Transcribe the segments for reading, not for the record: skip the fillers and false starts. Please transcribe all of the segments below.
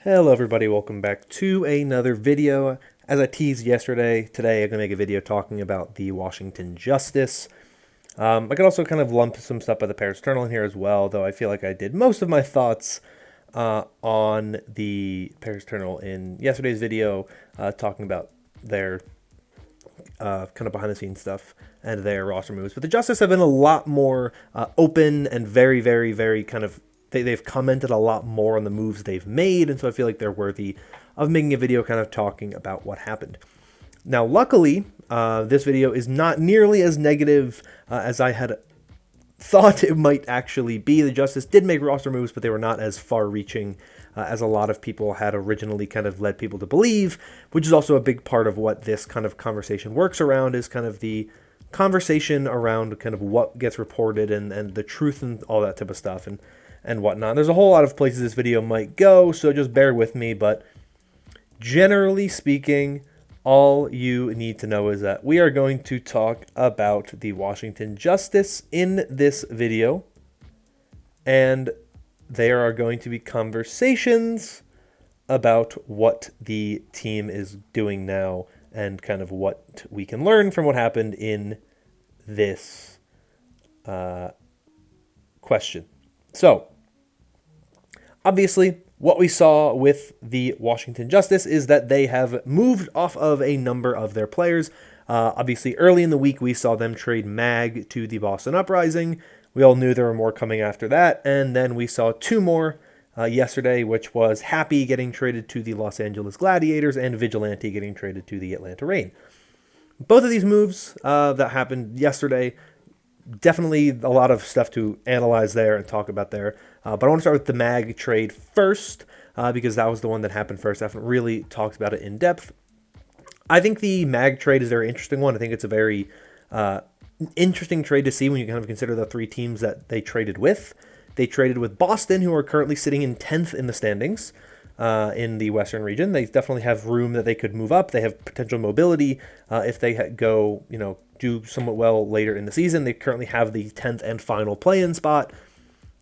Hello everybody, welcome back to another video. As I teased yesterday, today I'm going to make a video talking about the Washington Justice. I could also kind of lump some stuff by the Paris Eternal in here as well, though I feel like I did most of my thoughts on the Paris Eternal in yesterday's video, talking about their kind of behind the scenes stuff and their roster moves. But the Justice have been a lot more open and very kind of they've commented a lot more on the moves they've made, and so I feel like they're worthy of making a video kind of talking about what happened. Now, luckily, this video is not nearly as negative as I had thought it might actually be. The Justice did make roster moves, but they were not as far-reaching as a lot of people had originally kind of led people to believe, which is also a big part of what this kind of conversation works around, is kind of the conversation around kind of what gets reported and the truth and all that type of stuff and whatnot. There's a whole lot of places this video might go, so just bear with me, but generally speaking, all you need to know is that we are going to talk about the Washington Justice in this video, and there are going to be conversations about what the team is doing now and kind of what we can learn from what happened in this question. So, obviously, what we saw with the Washington Justice is that they have moved off of a number of their players. Obviously, early in the week, we saw them trade Mag to the Boston Uprising. We all knew there were more coming after that. And then we saw two more yesterday, which was Happy getting traded to the Los Angeles Gladiators and Vigilante getting traded to the Atlanta Reign. Both of these moves that happened yesterday, definitely a lot of stuff to analyze there and talk about there. But I want to start with the Mag trade first, because that was the one that happened first. I haven't really talked about it in depth. I think the Mag trade is a very interesting one. I think it's a very interesting trade to see when you kind of consider the three teams that they traded with. They traded with Boston, who are currently sitting in 10th in the standings in the Western region. They definitely have room that they could move up. They have potential mobility if they go, do somewhat well later in the season. They currently have the 10th and final play-in spot.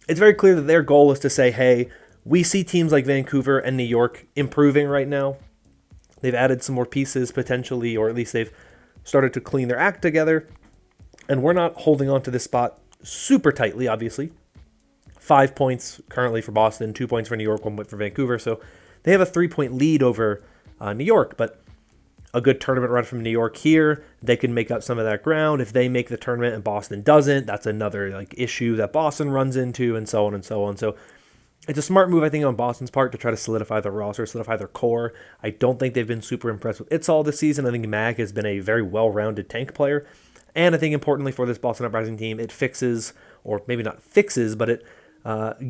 It's very clear that their goal is to say, hey, we see teams like Vancouver and New York improving right now. They've added some more pieces potentially, or at least they've started to clean their act together. And we're not holding on to this spot super tightly, obviously. 5 points currently for Boston, 2 points for New York, 1 point for Vancouver. So they have a 3-point lead over New York, but a good tournament run from New York here, they can make up some of that ground. If they make the tournament and Boston doesn't, that's another issue that Boston runs into, and so on and so on. So it's a smart move, I think, on Boston's part to try to solidify the roster, solidify their core. I don't think they've been super impressed with Itzal this season. I think Mag has been a very well-rounded tank player. And I think importantly for this Boston Uprising team, it fixes, or maybe not fixes, but it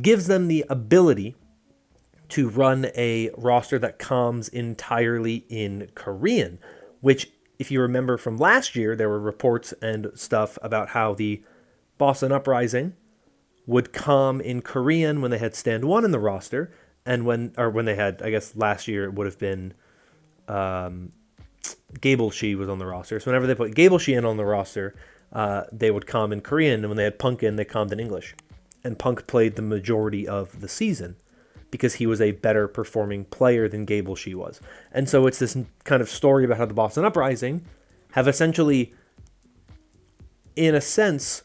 gives them the ability to run a roster that comes entirely in Korean, which, if you remember from last year, there were reports and stuff about how the Boston Uprising would come in Korean when they had Stand 1 in the roster, and when they had, I guess last year it would have been Gable Shi was on the roster. So whenever they put Gable Shi in on the roster, they would come in Korean, and when they had Punk in, they commed in English. And Punk played the majority of the season because he was a better performing player than Gable Shi was. And so it's this kind of story about how the Boston Uprising have essentially, in a sense,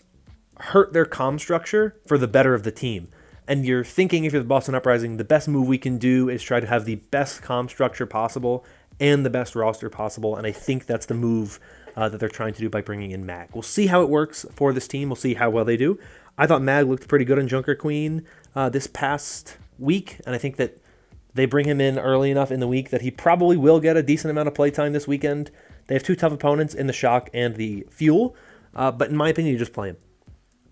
hurt their comm structure for the better of the team. And you're thinking, if you're the Boston Uprising, the best move we can do is try to have the best comm structure possible and the best roster possible. And I think that's the move that they're trying to do by bringing in Mag. We'll see how it works for this team. We'll see how well they do. I thought Mag looked pretty good on Junker Queen this past week, and I think that they bring him in early enough in the week that he probably will get a decent amount of playtime this weekend. They have two tough opponents in the Shock and the Fuel, but in my opinion, you just play him.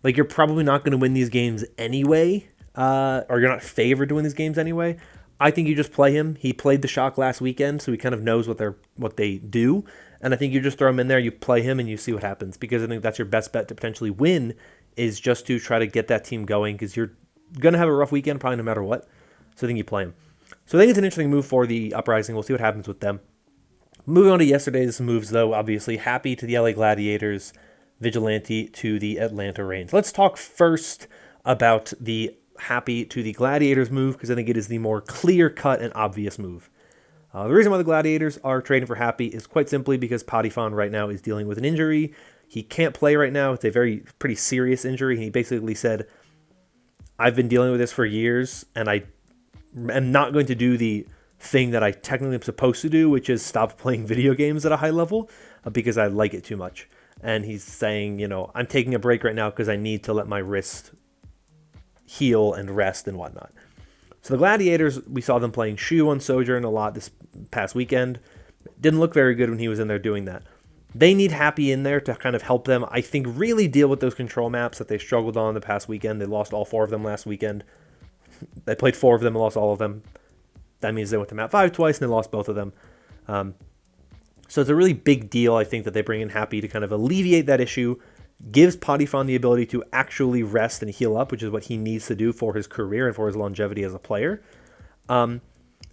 You're probably not going to win these games anyway, or you're not favored to win these games anyway. I think you just play him. He played the Shock last weekend, so he kind of knows what they do, and I think you just throw him in there, you play him, and you see what happens, because I think that's your best bet to potentially win, is just to try to get that team going, because you're going to have a rough weekend probably no matter what. So I think you play him. So I think it's an interesting move for the Uprising. We'll see what happens with them. Moving on to yesterday's moves, though, obviously, Happy to the LA Gladiators, Vigilante to the Atlanta Reign. Let's talk first about the Happy to the Gladiators move because I think it is the more clear-cut and obvious move. The reason why the Gladiators are trading for Happy is quite simply because Potifon right now is dealing with an injury. He can't play right now. It's a pretty serious injury. He basically said, I've been dealing with this for years, and I am not going to do the thing that I technically am supposed to do, which is stop playing video games at a high level because I like it too much. And he's saying, I'm taking a break right now because I need to let my wrist heal and rest and whatnot. So the Gladiators, we saw them playing Shu on Sojourn a lot this past weekend. Didn't look very good when he was in there doing that. They need Happy in there to kind of help them, I think, really deal with those control maps that they struggled on the past weekend. They lost all 4 of them last weekend. They played 4 of them and lost all of them. That means they went to map 5 twice and they lost both of them. So it's a really big deal, I think, that they bring in Happy to kind of alleviate that issue. Gives Potifon the ability to actually rest and heal up, which is what he needs to do for his career and for his longevity as a player. And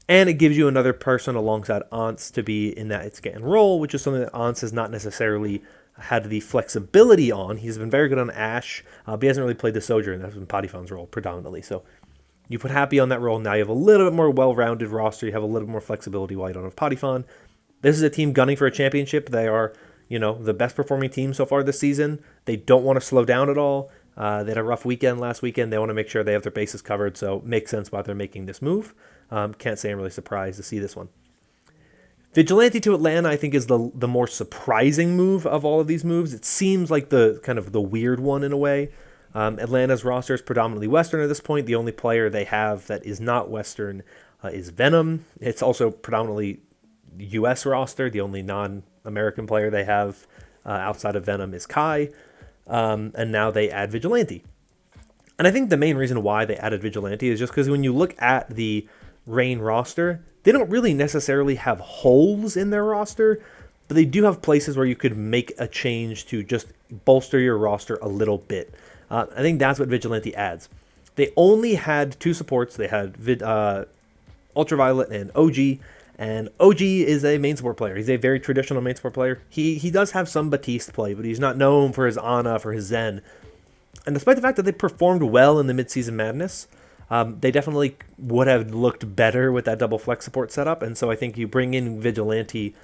it gives you another person alongside Ance to be in that scan role, which is something that Ance has not necessarily had the flexibility on. He's been very good on Ashe, but he hasn't really played the Sojourn. That's been Potifon's role predominantly. So you put Happy on that role. Now you have a little bit more well-rounded roster. You have a little bit more flexibility while you don't have Potifon. This is a team gunning for a championship. They are, the best performing team so far this season. They don't want to slow down at all. They had a rough weekend last weekend. They want to make sure they have their bases covered, so it makes sense why they're making this move. Can't say I'm really surprised to see this one. Vigilante to Atlanta, I think, is the more surprising move of all of these moves. It seems like the kind of the weird one in a way. Atlanta's roster is predominantly Western at this point. The only player they have that is not Western is Venom. It's also predominantly U.S. roster. The only non-American player they have outside of Venom is Kai. And now they add Vigilante. And I think the main reason why they added Vigilante is just because when you look at the Reign roster, they don't really necessarily have holes in their roster, but they do have places where you could make a change to just bolster your roster a little bit. I think that's what Vigilante adds. They only had 2 supports. They had Ultraviolet and OG is a main support player. He's a very traditional main support player. He does have some Batiste play, but he's not known for his Ana, for his Zen. And despite the fact that they performed well in the midseason madness, they definitely would have looked better with that double flex support setup. And so I think you bring in Vigilante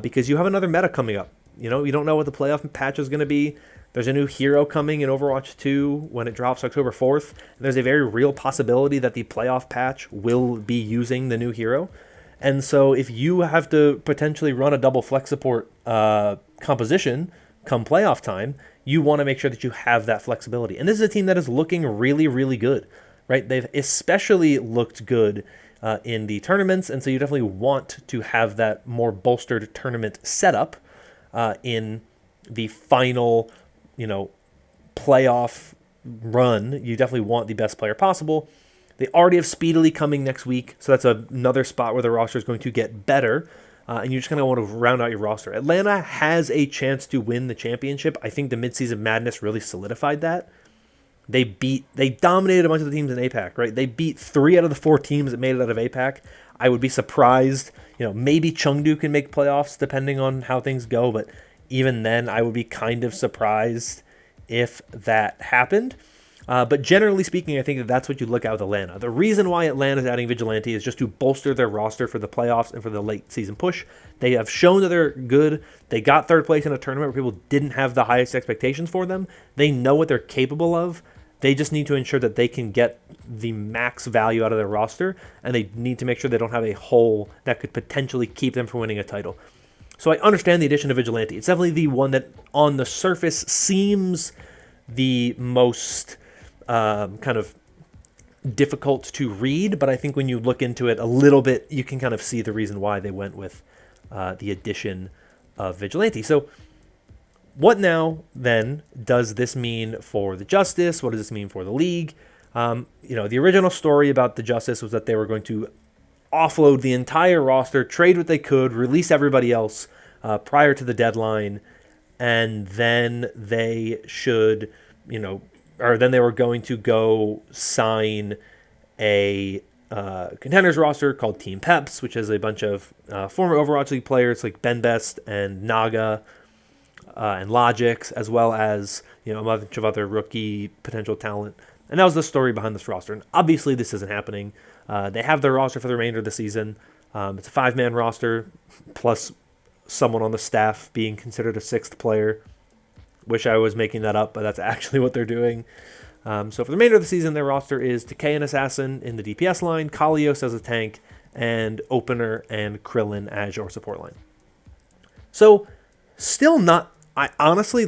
because you have another meta coming up. You don't know what the playoff patch is going to be. There's a new hero coming in Overwatch 2 when it drops October 4th. And there's a very real possibility that the playoff patch will be using the new hero. And so if you have to potentially run a double flex support composition come playoff time, you want to make sure that you have that flexibility. And this is a team that is looking really, really good, right? They've especially looked good in the tournaments, and so you definitely want to have that more bolstered tournament setup in the final, playoff run. You definitely want the best player possible. They already have Speedily coming next week, so that's another spot where the roster is going to get better, and you just kind of want to round out your roster. Atlanta has a chance to win the championship. I think the midseason madness really solidified that. They dominated a bunch of the teams in APAC, right? They beat 3 out of the 4 teams that made it out of APAC. I would be surprised, maybe Chengdu can make playoffs depending on how things go, but even then I would be kind of surprised if that happened. But generally speaking, I think that's what you look at with Atlanta. The reason why Atlanta is adding Vigilante is just to bolster their roster for the playoffs and for the late season push. They have shown that they're good. They got 3rd place in a tournament where people didn't have the highest expectations for them. They know what they're capable of. They just need to ensure that they can get the max value out of their roster, and they need to make sure they don't have a hole that could potentially keep them from winning a title. So I understand the addition of Vigilante. It's definitely the one that on the surface seems the most kind of difficult to read, but I think when you look into it a little bit, you can kind of see the reason why they went with the addition of Vigilante. So what now, then, does this mean for the Justice? What does this mean for the League? The original story about the Justice was that they were going to offload the entire roster, trade what they could, release everybody else prior to the deadline, and then they should, then they were going to go sign a contenders roster called Team Peps, which is a bunch of former Overwatch League players like Ben Best and Naga and Logix, as well as a bunch of other rookie potential talent And that was the story behind this roster. And obviously, this isn't happening. They have their roster for the remainder of the season. It's a 5-man roster, plus someone on the staff being considered a 6th player. Wish I was making that up, but that's actually what they're doing. So for the remainder of the season, their roster is Decay and Assassin in the DPS line, Kalios as a tank, and Opener and Krillin as your support line. So still not, I honestly,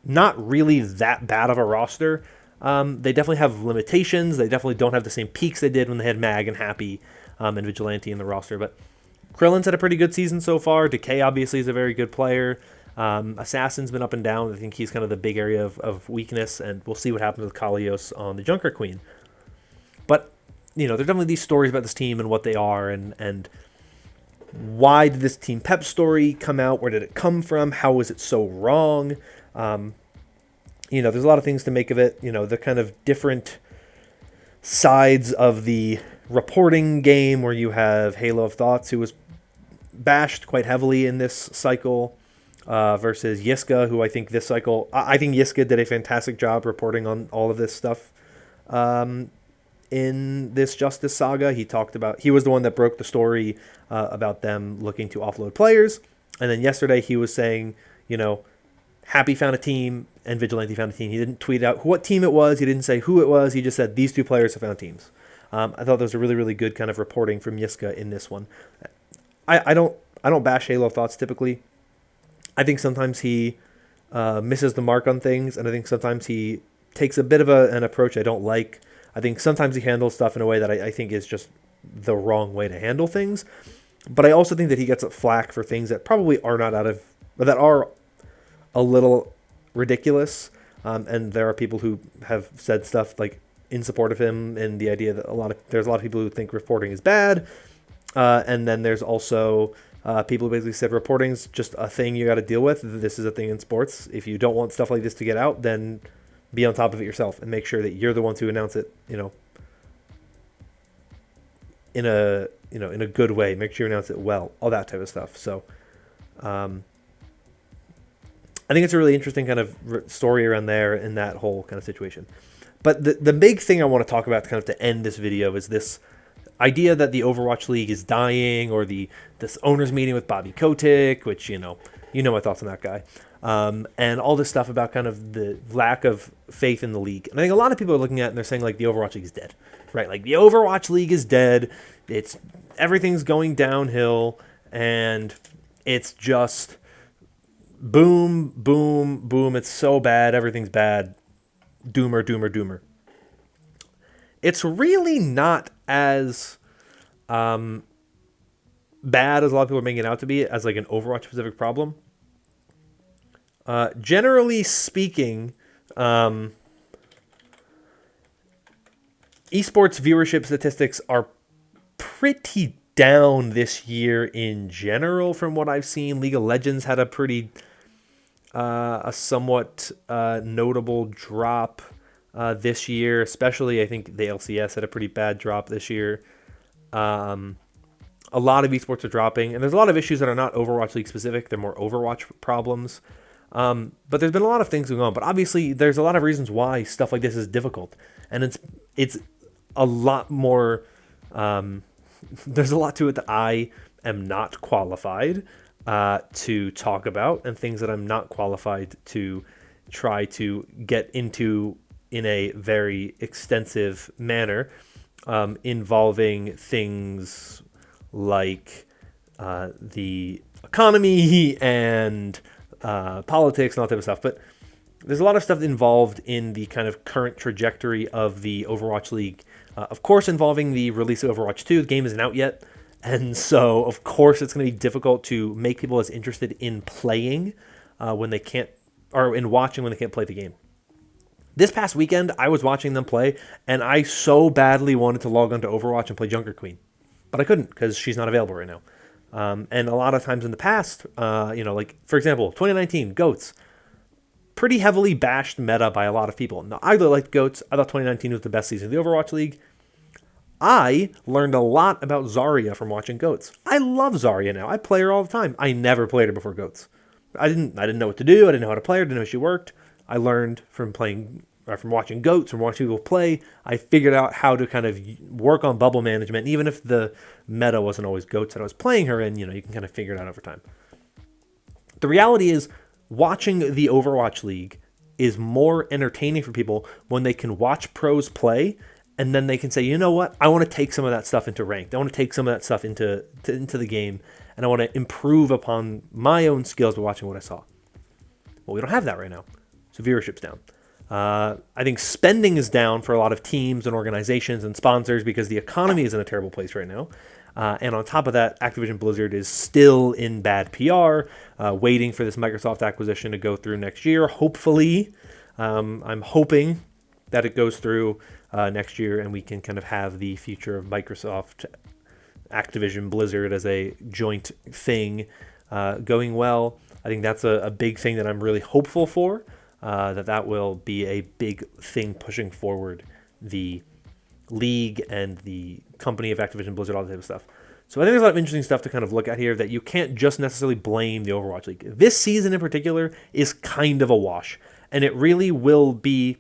not really that bad of a roster. They definitely have limitations. They definitely don't have the same peaks they did when they had Mag and Happy and Vigilante in the roster. But Krillin's had a pretty good season so far. Decay obviously is a very good player. Assassin's been up and down. I think he's kind of the big area of weakness, and we'll see what happens with Kalios on the Junker Queen. But, there's definitely these stories about this team and what they are, and why did this Team Pep story come out? Where did it come from? How was it so wrong? There's a lot of things to make of it. The kind of different sides of the reporting game, where you have Halo of Thoughts, who was bashed quite heavily in this cycle, versus Yiska, who I think this cycle, I think Yiska did a fantastic job reporting on all of this stuff. In this Justice saga, he was the one that broke the story about them looking to offload players. And then yesterday he was saying, Happy found a team and Vigilante found a team. He didn't tweet out what team it was. He didn't say who it was. He just said these 2 players have found teams. I thought that was a really, really good kind of reporting from Yiska in this one. I don't bash Halo Thoughts typically. I think sometimes he misses the mark on things, and I think sometimes he takes a bit of an approach I don't like. I think sometimes he handles stuff in a way that I think is just the wrong way to handle things. But I also think that he gets flack for things that probably are that are a little ridiculous. And there are people who have said stuff in support of him, and the idea that there's a lot of people who think reporting is bad. And then there's also people who basically said reporting's just a thing you got to deal with. This is a thing in sports. If you don't want stuff like this to get out, then be on top of it yourself and make sure that you're the ones who announce it, in a good way. Make sure you announce it well, all that type of stuff. So, I think it's a really interesting kind of story around there in that whole kind of situation. But the big thing I want to talk about kind of to end this video is this idea that the Overwatch League is dying, or this owners meeting with Bobby Kotick, which, my thoughts on that guy. And all this stuff about kind of the lack of faith in the league. And I think a lot of people are looking at it and they're saying the Overwatch League is dead, right? The Overwatch League is dead. Everything's going downhill, and it's just boom, boom, boom. It's so bad. Everything's bad. Doomer, doomer, doomer. It's really not as bad as a lot of people are making it out to be, as an Overwatch specific problem. Generally speaking, esports viewership statistics are pretty down this year in general from what I've seen. League of Legends had a somewhat notable drop this year, especially I think the LCS had a pretty bad drop this year. A lot of esports are dropping, and there's a lot of issues that are not Overwatch League specific. They're more Overwatch problems. But there's been a lot of things going on. But obviously, there's a lot of reasons why stuff like this is difficult, and it's a lot more. There's a lot to it that I am not qualified to talk about, and things that I'm not qualified to try to get into in a very extensive manner, involving things like the economy and politics and all that type of stuff. But there's a lot of stuff involved in the kind of current trajectory of the Overwatch League. Of course, involving the release of Overwatch 2. The game isn't out yet. And so, of course, it's going to be difficult to make people as interested in playing when they can't, or in watching when they can't play the game. This past weekend, I was watching them play, and I so badly wanted to log on to Overwatch and play Junker Queen. But I couldn't, because she's not available right now. And a lot of times in the past, for example, 2019, GOATS. Pretty heavily bashed meta by a lot of people. Now, I really liked GOATS. I thought 2019 was the best season of the Overwatch League. I learned a lot about Zarya from watching GOATS. I love Zarya now. I play her all the time. I never played her before GOATS. I didn't know what to do. I didn't know how to play her. I didn't know how she worked. I learned from playing from watching GOATs, from watching people play, I figured out how to kind of work on bubble management. And even if the meta wasn't always GOATs that I was playing her in, you can kind of figure it out over time. The reality is, watching the Overwatch League is more entertaining for people when they can watch pros play, and then they can say, you know what, I want to take some of that stuff into ranked. I want to take some of that stuff into the game, and I want to improve upon my own skills by watching what I saw. Well, we don't have that right now, so viewership's down. I think spending is down for a lot of teams and organizations and sponsors because the economy is in a terrible place right now. And on top of that, Activision Blizzard is still in bad PR, waiting for this Microsoft acquisition to go through next year. Hopefully, I'm hoping that it goes through next year and we can kind of have the future of Microsoft, Activision Blizzard as a joint thing going well. I think that's a big thing that I'm really hopeful for, that will be a big thing pushing forward the league and the company of Activision Blizzard, all that type of stuff. So I think there's a lot of interesting stuff to kind of look at here that you can't just necessarily blame the Overwatch League. This season in particular is kind of a wash, and it really will be.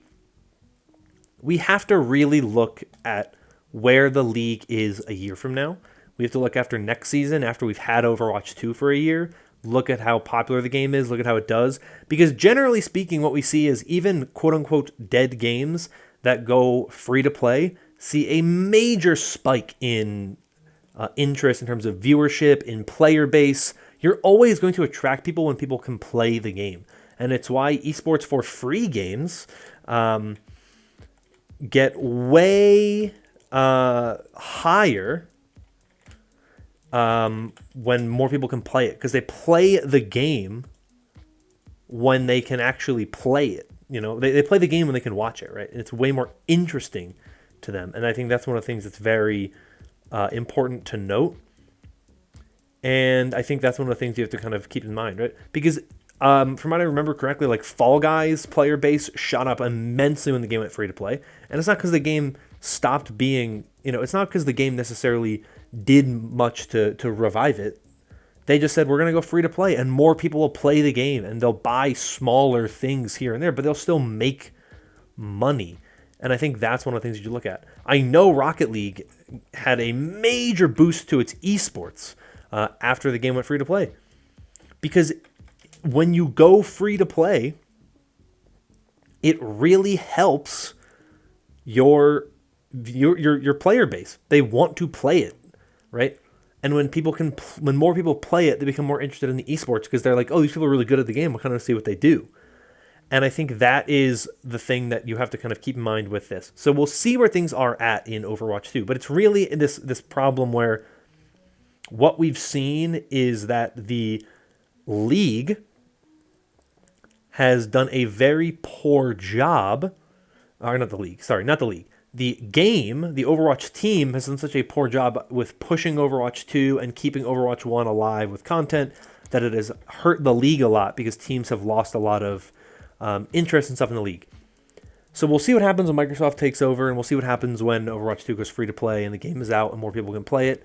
We have to really look at where the league is a year from now. We have to look after next season, after we've had Overwatch 2 for a year, look at how popular the game is, look at how it does. Because generally speaking, what we see is even quote-unquote dead games that go free to play see a major spike in interest in terms of viewership, in player base. You're always going to attract people when people can play the game. And it's why esports for free games get way higher when more people can play it. Because they play the game when they can actually play it. They play the game when they can watch it, right? And it's way more interesting to them. And I think that's one of the things that's very important to note. And I think that's one of the things you have to kind of keep in mind, right? Because from what I remember correctly, like Fall Guys player base shot up immensely when the game went free to play. And it's not because the game stopped being, it's not because the game necessarily did much to revive it. They just said, we're going to go free to play, and more people will play the game, and they'll buy smaller things here and there, but they'll still make money. And I think that's one of the things you look at. I know Rocket League had a major boost to its esports after the game went free to play. Because when you go free to play, it really helps your player base. They want to play it, right? And when more people play it, they become more interested in the esports because they're like, oh, these people are really good at the game. We'll kind of see what they do. And I think that is the thing that you have to kind of keep in mind with this. So we'll see where things are at in Overwatch 2. But it's really this problem where what we've seen is that the league has done a very poor job. Or not the league. Sorry, not the league. The game, the Overwatch team, has done such a poor job with pushing Overwatch 2 and keeping Overwatch 1 alive with content that it has hurt the league a lot because teams have lost a lot of interest and stuff in the league. So we'll see what happens when Microsoft takes over, and we'll see what happens when Overwatch 2 goes free to play and the game is out and more people can play it.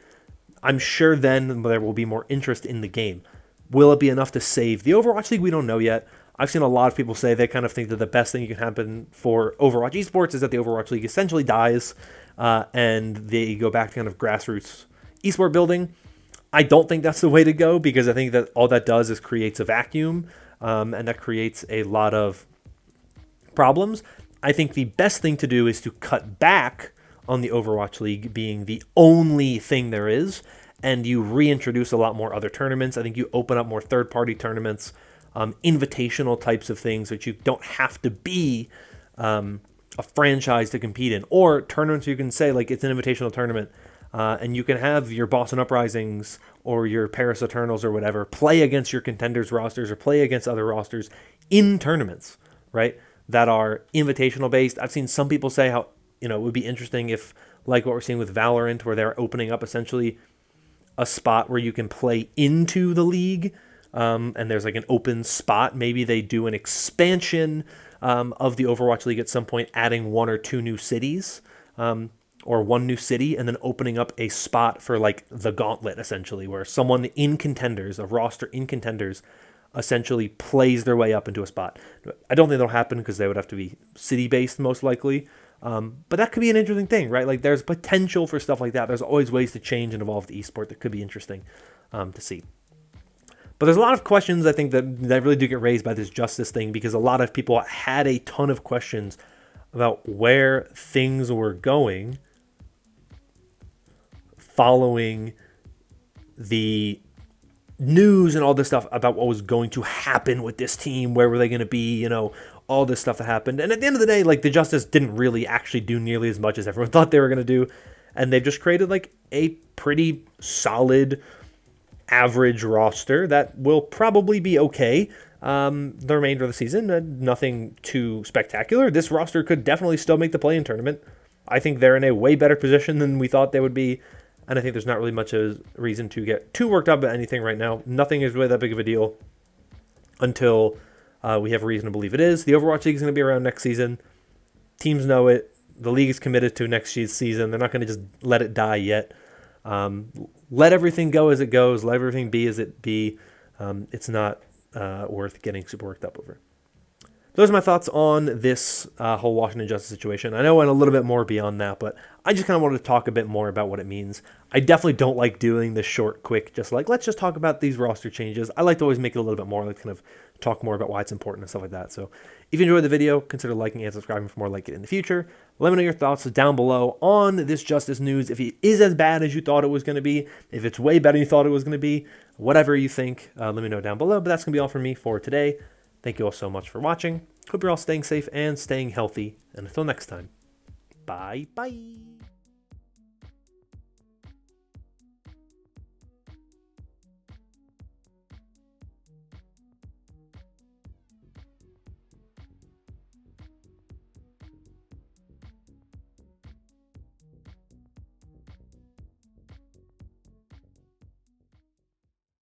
I'm sure then there will be more interest in the game. Will it be enough to save the Overwatch League? We don't know yet. I've seen a lot of people say they kind of think that the best thing that can happen for Overwatch esports is that the Overwatch League essentially dies and they go back to kind of grassroots esport building. I don't think that's the way to go because I think that all that does is creates a vacuum and that creates a lot of problems. I think the best thing to do is to cut back on the Overwatch League being the only thing there is, and you reintroduce a lot more other tournaments. I think you open up more third-party tournaments, invitational types of things that you don't have to be a franchise to compete in, or tournaments you can say like it's an invitational tournament and you can have your Boston Uprisings or your Paris Eternals or whatever play against your contenders rosters or play against other rosters in tournaments, right, that are invitational based. I've seen some people say how it would be interesting if, like what we're seeing with Valorant, where they're opening up essentially a spot where you can play into the league. And there's like an open spot. Maybe they do an expansion of the Overwatch League at some point, adding one or two new cities or one new city, and then opening up a spot for like the gauntlet, essentially, where someone in contenders, a roster in contenders, essentially plays their way up into a spot. I don't think that'll happen because they would have to be city-based most likely. But that could be an interesting thing, right? Like there's potential for stuff like that. There's always ways to change and evolve the esport that could be interesting to see. But there's a lot of questions I think that really do get raised by this justice thing because a lot of people had a ton of questions about where things were going following the news and all this stuff about what was going to happen with this team. Where were they going to be? You know, all this stuff that happened. And at the end of the day, like the Justice didn't really actually do nearly as much as everyone thought they were going to do. And they've just created like a pretty solid average roster that will probably be okay the remainder of the season. Nothing too spectacular. This roster could definitely still make the play-in tournament. I think they're in a way better position than we thought they would be, and I think there's not really much of a reason to get too worked up about anything right now. Nothing is really that big of a deal until we have reason to believe it is. The Overwatch League is going to be around next season. Teams know it. The league is committed to next year's season. They're not going to just let it die yet. Let everything go as it goes. Let everything be as it be. It's not worth getting super worked up over. Those are my thoughts on this whole Washington Justice situation. I know I went a little bit more beyond that, but I just kind of wanted to talk a bit more about what it means. I definitely don't like doing this short, quick, just like, let's just talk about these roster changes. I like to always make it a little bit more, like kind of talk more about why it's important and stuff like that. So if you enjoyed the video, consider liking and subscribing for more like it in the future. Let me know your thoughts down below on this Justice news. If it is as bad as you thought it was going to be, if it's way better than you thought it was going to be, whatever you think, let me know down below. But that's going to be all from me for today. Thank you all so much for watching. Hope you're all staying safe and staying healthy. And until next time, bye-bye.